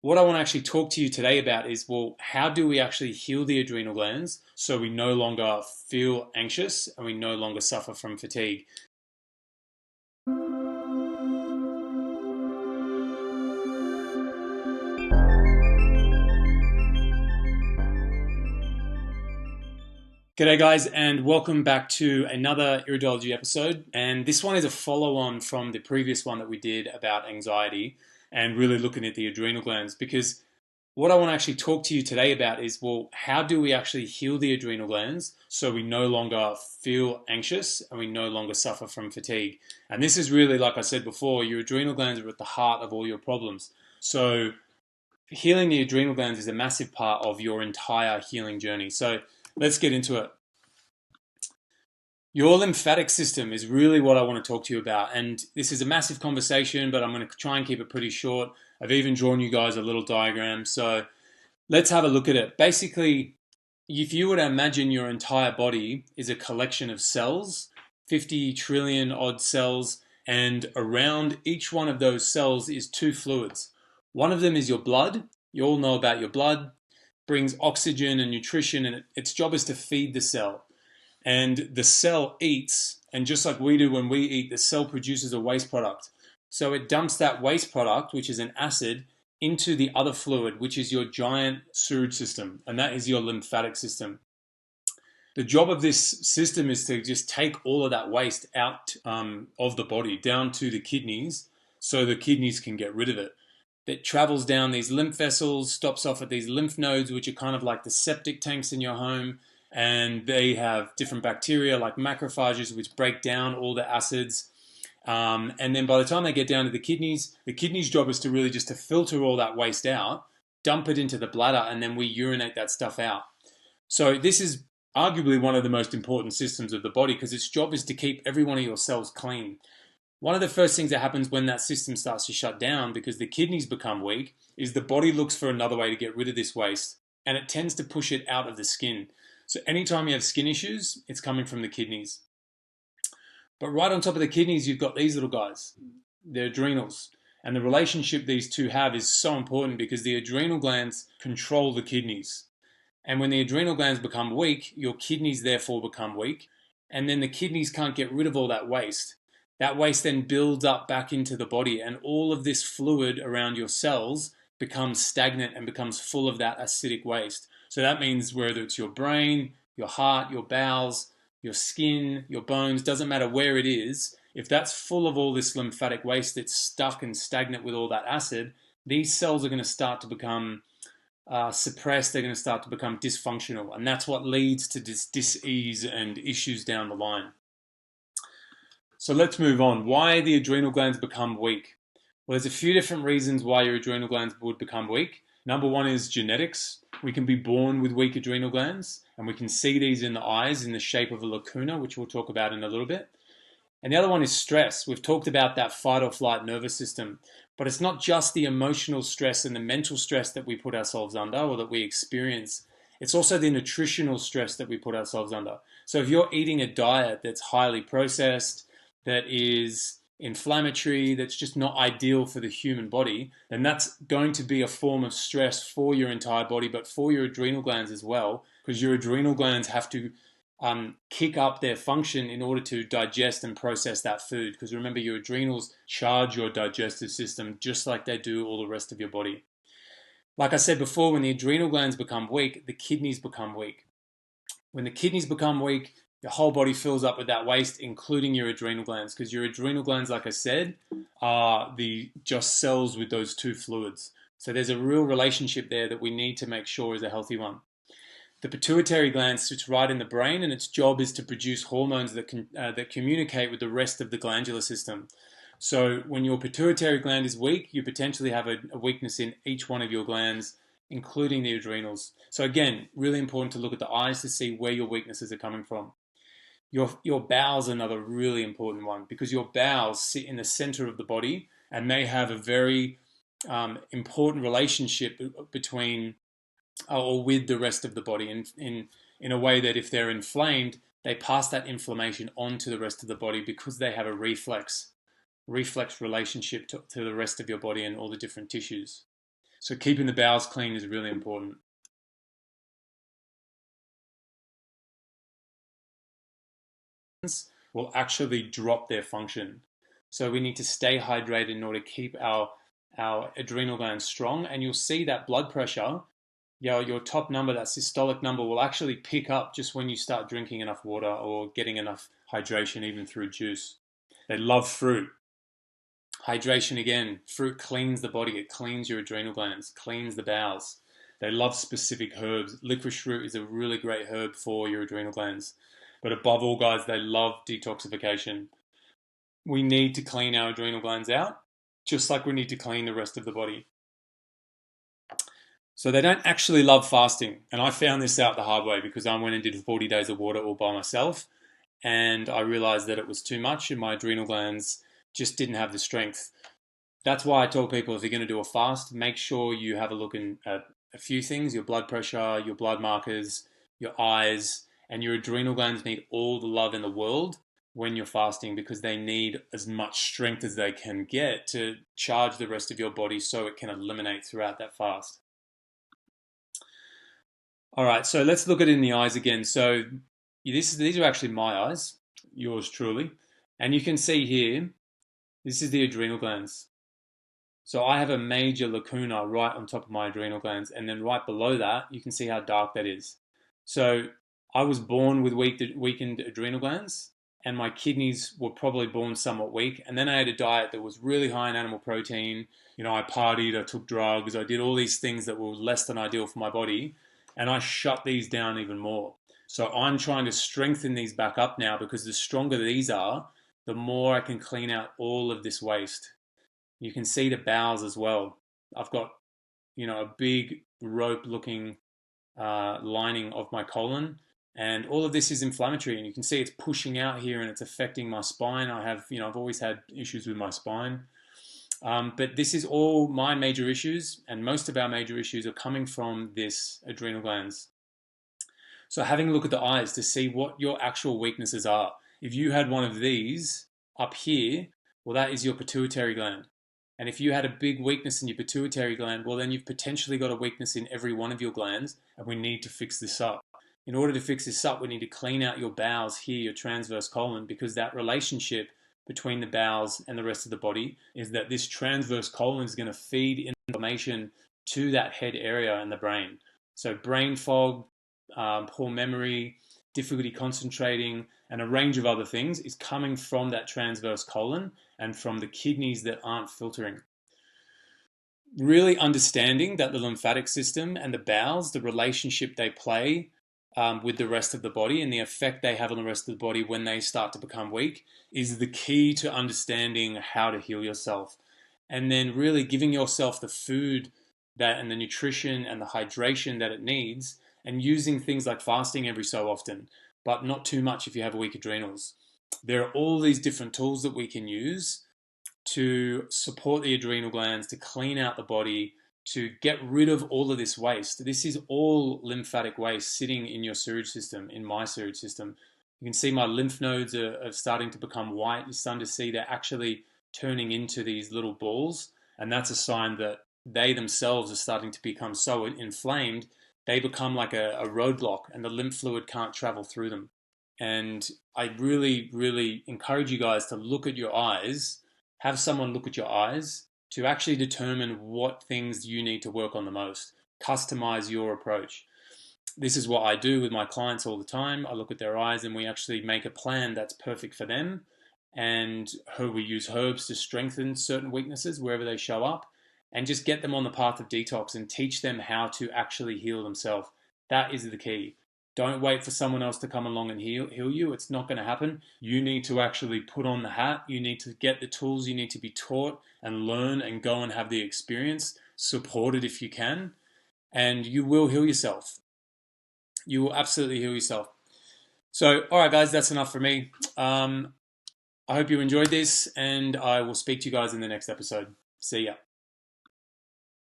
What I want to actually talk to you today about is, well, how do we actually heal the adrenal glands so we no longer feel anxious and we no longer suffer from fatigue? G'day guys, and welcome back to another iridology episode. And this one is a follow-on from the previous one that we did about anxiety and really looking at the adrenal glands, because what I want to actually talk to you today about is, well, how do we actually heal the adrenal glands so we no longer feel anxious and we no longer suffer from fatigue? And this is really, like I said before, your adrenal glands are at the heart of all your problems. So healing the adrenal glands is a massive part of your entire healing journey. So let's get into it. Your lymphatic system is really what I want to talk to you about. And this is a massive conversation, but I'm going to try and keep it pretty short. I've even drawn you guys a little diagram. So let's have a look at it. Basically, if you were to imagine your entire body is a collection of cells, 50 trillion odd cells, and around each one of those cells is two fluids. One of them is your blood. You all know about your blood. Brings oxygen and nutrition, and its job is to feed the cell. And the cell eats, and just like we do when we eat, the cell produces a waste product. So it dumps that waste product, which is an acid, into the other fluid, which is your giant sewage system, and that is your lymphatic system. The job of this system is to just take all of that waste out of the body down to the kidneys, so the kidneys can get rid of it. It travels down these lymph vessels, stops off at these lymph nodes, which are kind of like the septic tanks in your home, and they have different bacteria like macrophages which break down all the acids. And then by the time they get down to the kidneys job is to really just to filter all that waste out, dump it into the bladder, and then we urinate that stuff out. So this is arguably one of the most important systems of the body, because its job is to keep every one of your cells clean. One of the first things that happens when that system starts to shut down, because the kidneys become weak, is the body looks for another way to get rid of this waste, and it tends to push it out of the skin. So anytime you have skin issues, it's coming from the kidneys. But right on top of the kidneys, you've got these little guys, the adrenals. And the relationship these two have is so important, because the adrenal glands control the kidneys. And when the adrenal glands become weak, your kidneys therefore become weak. And then the kidneys can't get rid of all that waste. That waste then builds up back into the body, and all of this fluid around your cells becomes stagnant and becomes full of that acidic waste. So that means whether it's your brain, your heart, your bowels, your skin, your bones, doesn't matter where it is, if that's full of all this lymphatic waste that's stuck and stagnant with all that acid, these cells are going to start to become suppressed. They're going to start to become dysfunctional, and that's what leads to dis-ease and issues down the line. So let's move on. Why the adrenal glands become weak? Well, there's a few different reasons why your adrenal glands would become weak. Number one is genetics. We can be born with weak adrenal glands, and we can see these in the eyes in the shape of a lacuna, which we'll talk about in a little bit. And the other one is stress. We've talked about that fight or flight nervous system, but it's not just the emotional stress and the mental stress that we put ourselves under or that we experience. It's also the nutritional stress that we put ourselves under. So if you're eating a diet that's highly processed, that is inflammatory, that's just not ideal for the human body, then that's going to be a form of stress for your entire body, but for your adrenal glands as well, because your adrenal glands have to kick up their function in order to digest and process that food. Because remember, your adrenals charge your digestive system just like they do all the rest of your body. Like I said before, when the adrenal glands become weak, the kidneys become weak. When the kidneys become weak, your whole body fills up with that waste, including your adrenal glands, because your adrenal glands, like I said, are the just cells with those two fluids. So there's a real relationship there that we need to make sure is a healthy one. The pituitary gland sits right in the brain, and its job is to produce hormones that communicate with the rest of the glandular system. So when your pituitary gland is weak, you potentially have a weakness in each one of your glands, including the adrenals. So again, really important to look at the eyes to see where your weaknesses are coming from. Your bowels are another really important one, because your bowels sit in the center of the body, and they have a very important relationship between or with the rest of the body in a way that if they're inflamed, they pass that inflammation on to the rest of the body, because they have a reflex relationship to the rest of your body and all the different tissues. So keeping the bowels clean is really important. Will actually drop their function. So we need to stay hydrated in order to keep our adrenal glands strong. And you'll see that blood pressure, your top number, that systolic number, will actually pick up just when you start drinking enough water or getting enough hydration, even through juice. They love fruit. Hydration again, fruit cleans the body, it cleans your adrenal glands, cleans the bowels. They love specific herbs. Licorice root is a really great herb for your adrenal glands. But above all, guys, they love detoxification. We need to clean our adrenal glands out, just like we need to clean the rest of the body. So they don't actually love fasting. And I found this out the hard way because I went and did 40 days of water all by myself. And I realized that it was too much and my adrenal glands just didn't have the strength. That's why I tell people, if you're going to do a fast, make sure you have a look at a few things: your blood pressure, your blood markers, your eyes, and your adrenal glands need all the love in the world when you're fasting, because they need as much strength as they can get to charge the rest of your body so it can eliminate throughout that fast. All right, so let's look at it in the eyes again. So these are actually my eyes, yours truly. And you can see here, this is the adrenal glands. So I have a major lacuna right on top of my adrenal glands, and then right below that, you can see how dark that is. So I was born with weakened adrenal glands, and my kidneys were probably born somewhat weak. And then I had a diet that was really high in animal protein. You know, I partied, I took drugs, I did all these things that were less than ideal for my body, and I shut these down even more. So I'm trying to strengthen these back up now, because the stronger these are, the more I can clean out all of this waste. You can see the bowels as well. I've got, a big rope looking lining of my colon, and all of this is inflammatory, and you can see it's pushing out here and it's affecting my spine. I've always had issues with my spine. But this is all my major issues, and most of our major issues are coming from this adrenal glands. So having a look at the eyes to see what your actual weaknesses are. If you had one of these up here, well, that is your pituitary gland. And if you had a big weakness in your pituitary gland, well, then you've potentially got a weakness in every one of your glands, and we need to fix this up. In order to fix this up, we need to clean out your bowels here, your transverse colon, because that relationship between the bowels and the rest of the body is that this transverse colon is going to feed information to that head area in the brain. So brain fog, poor memory, difficulty concentrating, and a range of other things is coming from that transverse colon and from the kidneys that aren't filtering. Really understanding that the lymphatic system and the bowels, the relationship they play with the rest of the body and the effect they have on the rest of the body when they start to become weak, is the key to understanding how to heal yourself. And then really giving yourself the food and the nutrition and the hydration that it needs, and using things like fasting every so often, but not too much if you have weak adrenals. There are all these different tools that we can use to support the adrenal glands, to clean out the body, to get rid of all of this waste. This is all lymphatic waste sitting in your sewage system, in my sewage system. You can see my lymph nodes are starting to become white. You're starting to see they're actually turning into these little balls, and that's a sign that they themselves are starting to become so inflamed, they become like a roadblock, and the lymph fluid can't travel through them. And I really, really encourage you guys to look at your eyes, have someone look at your eyes to actually determine what things you need to work on the most. Customize your approach. This is what I do with my clients all the time. I look at their eyes and we actually make a plan that's perfect for them. And we use herbs to strengthen certain weaknesses wherever they show up, and just get them on the path of detox and teach them how to actually heal themselves. That is the key. Don't wait for someone else to come along and heal you. It's not going to happen. You need to actually put on the hat. You need to get the tools. You need to be taught and learn and go and have the experience. Support it if you can. And you will heal yourself. You will absolutely heal yourself. So, all right, guys, that's enough for me. I hope you enjoyed this, and I will speak to you guys in the next episode. See ya.